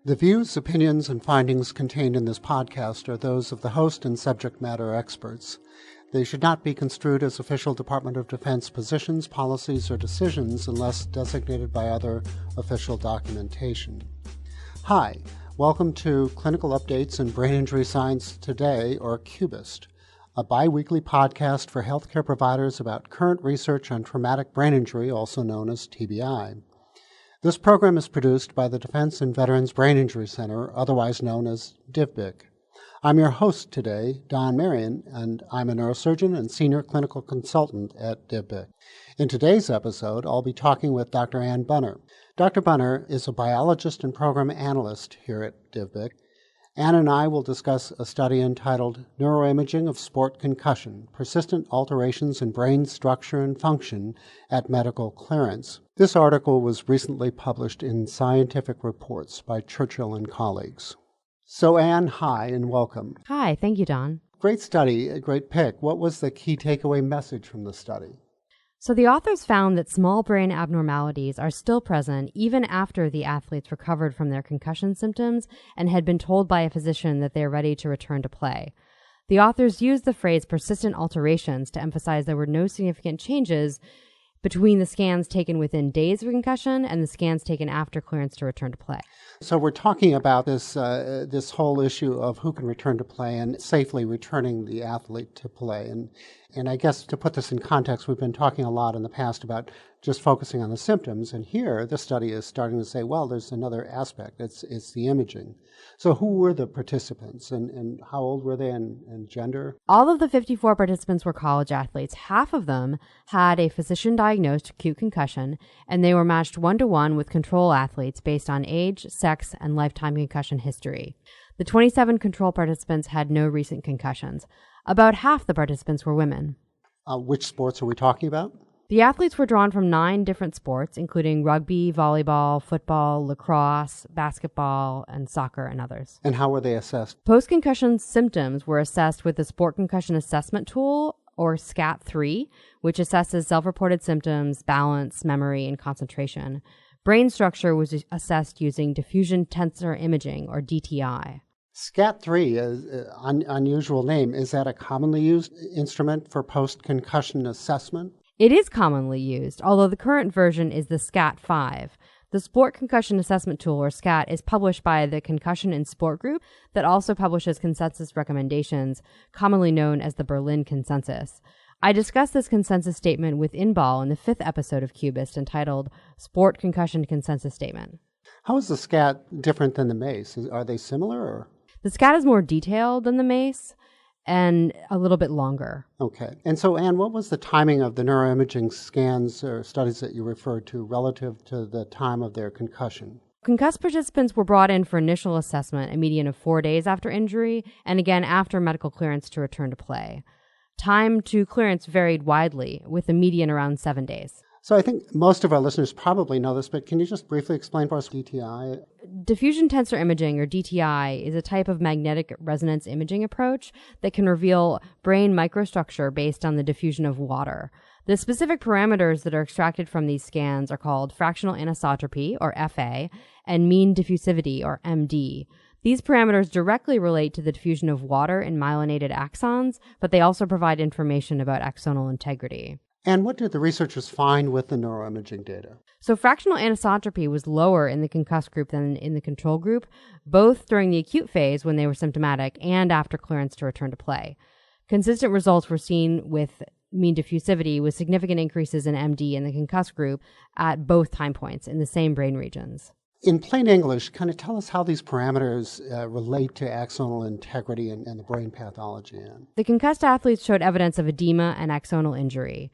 The views, opinions, and findings contained in this podcast are those of the host and subject matter experts. They should not be construed as official Department of Defense positions, policies, or decisions unless designated by other official documentation. Hi, welcome to Clinical Updates in Brain Injury Science Today, or CUBIST, a bi-weekly podcast for healthcare providers about current research on traumatic brain injury, also known as TBI. This program is produced by the Defense and Veterans Brain Injury Center, otherwise known as DVBIC. I'm your host today, Don Marion, and I'm a neurosurgeon and senior clinical consultant at DVBIC. In today's episode, I'll be talking with Dr. Ann Bunner. Dr. Bunner is a biologist and program analyst here at DVBIC. Ann and I will discuss a study entitled Neuroimaging of Sport Concussion, Persistent Alterations in Brain Structure and Function at Medical Clearance. This article was recently published in Scientific Reports by Churchill and colleagues. So Ann, hi and welcome. Hi, thank you, Don. Great study, a great pick. What was the key takeaway message from the study? So the authors found that small brain abnormalities are still present even after the athletes recovered from their concussion symptoms and had been told by a physician that they are ready to return to play. The authors used the phrase persistent alterations to emphasize there were no significant changes between the scans taken within days of concussion and the scans taken after clearance to return to play. So we're talking about this whole issue of who can return to play and safely returning the athlete to play. And I guess to put this in context, we've been talking a lot in the past about just focusing on the symptoms. And here, the study is starting to say, well, there's another aspect. It's the imaging. So who were the participants and how old were they and gender? All of the 54 participants were college athletes. Half of them had a physician-diagnosed acute concussion, and they were matched 1-to-1 with control athletes based on age, sex, and lifetime concussion history. The 27 control participants had no recent concussions. About half the participants were women. Which sports are we talking about? The athletes were drawn from 9 different sports, including rugby, volleyball, football, lacrosse, basketball, and soccer, and others. And how were they assessed? Post-concussion symptoms were assessed with the Sport Concussion Assessment Tool, or SCAT-3, which assesses self-reported symptoms, balance, memory, and concentration. Brain structure was assessed using diffusion tensor imaging, or DTI. SCAT-3 is an unusual name. Is that a commonly used instrument for post-concussion assessment? It is commonly used, although the current version is the SCAT-5. The Sport Concussion Assessment Tool, or SCAT, is published by the Concussion in Sport group that also publishes consensus recommendations, commonly known as the Berlin Consensus. I discussed this consensus statement with Inbal in the 5th episode of CUBIST entitled Sport Concussion Consensus Statement. How is the SCAT different than the MACE? Are they similar? Or? The SCAT is more detailed than the MACE and a little bit longer. Okay. And so, Ann, what was the timing of the neuroimaging scans or studies that you referred to relative to the time of their concussion? Concussed participants were brought in for initial assessment a median of 4 days after injury and again after medical clearance to return to play. Time to clearance varied widely, with a median around 7 days. So I think most of our listeners probably know this, but can you just briefly explain for us DTI? Diffusion tensor imaging, or DTI, is a type of magnetic resonance imaging approach that can reveal brain microstructure based on the diffusion of water. The specific parameters that are extracted from these scans are called fractional anisotropy, or FA, and mean diffusivity, or MD. These parameters directly relate to the diffusion of water in myelinated axons, but they also provide information about axonal integrity. And what did the researchers find with the neuroimaging data? So fractional anisotropy was lower in the concussed group than in the control group, both during the acute phase when they were symptomatic and after clearance to return to play. Consistent results were seen with mean diffusivity, with significant increases in MD in the concussed group at both time points in the same brain regions. In plain English, kind of tell us how these parameters relate to axonal integrity and the brain pathology. The concussed athletes showed evidence of edema and axonal injury.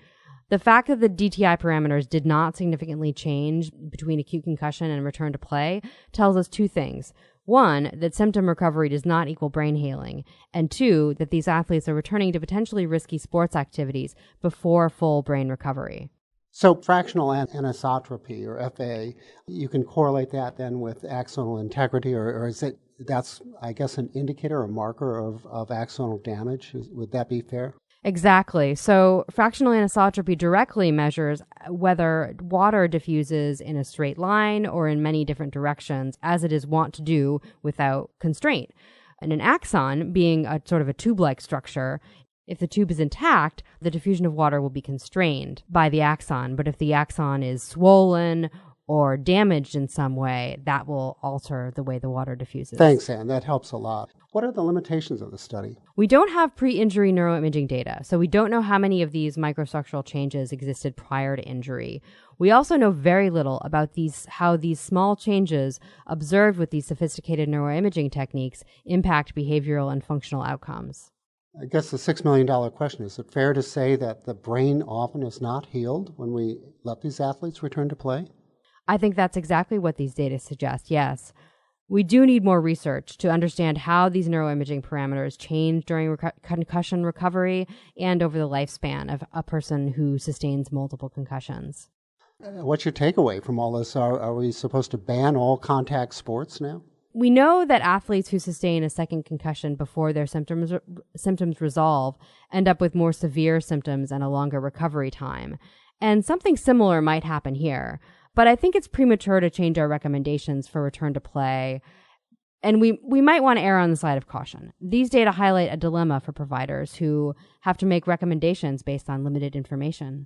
The fact that the DTI parameters did not significantly change between acute concussion and return to play tells us 2 things. 1, that symptom recovery does not equal brain healing, and 2, that these athletes are returning to potentially risky sports activities before full brain recovery. So fractional anisotropy, or FA, you can correlate that then with axonal integrity, or is that's, I guess, an indicator or marker of axonal damage? Would that be fair? Exactly. So fractional anisotropy directly measures whether water diffuses in a straight line or in many different directions, as it is wont to do without constraint. And an axon, being a sort of a tube-like structure, if the tube is intact, the diffusion of water will be constrained by the axon. But if the axon is swollen or damaged in some way, that will alter the way the water diffuses. Thanks, Anne. That helps a lot. What are the limitations of the study? We don't have pre-injury neuroimaging data, so we don't know how many of these microstructural changes existed prior to injury. We also know very little about how these small changes observed with these sophisticated neuroimaging techniques impact behavioral and functional outcomes. I guess the $6 million question, is it fair to say that the brain often is not healed when we let these athletes return to play? I think that's exactly what these data suggest, yes. We do need more research to understand how these neuroimaging parameters change during concussion recovery and over the lifespan of a person who sustains multiple concussions. What's your takeaway from all this? Are we supposed to ban all contact sports now? We know that athletes who sustain a second concussion before their symptoms resolve end up with more severe symptoms and a longer recovery time. And something similar might happen here. But I think it's premature to change our recommendations for return to play. And we might want to err on the side of caution. These data highlight a dilemma for providers who have to make recommendations based on limited information.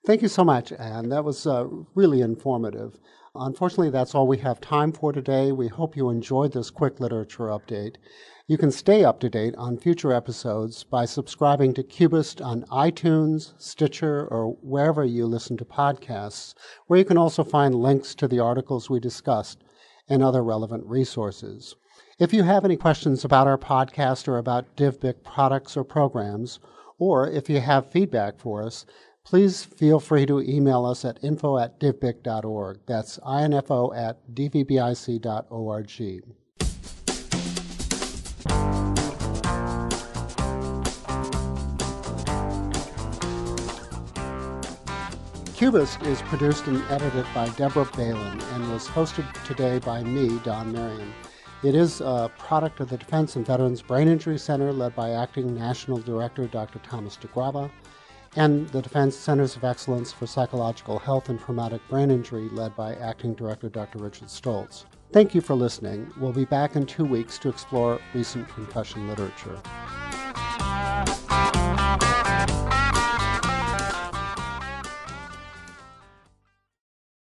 Thank you so much, Anne. That was really informative. Unfortunately, that's all we have time for today. We hope you enjoyed this quick literature update. You can stay up to date on future episodes by subscribing to CUBIST on iTunes, Stitcher, or wherever you listen to podcasts, where you can also find links to the articles we discussed and other relevant resources. If you have any questions about our podcast or about DivBic products or programs, or if you have feedback for us, please feel free to email us at info@divbic.org. That's info@dvbic.org. CUBIST is produced and edited by Deborah Balin and was hosted today by me, Don Marion. It is a product of the Defense and Veterans Brain Injury Center led by Acting National Director Dr. Thomas DeGrava, and the Defense Centers of Excellence for Psychological Health and Traumatic Brain Injury led by Acting Director Dr. Richard Stoltz. Thank you for listening. We'll be back in 2 weeks to explore recent concussion literature.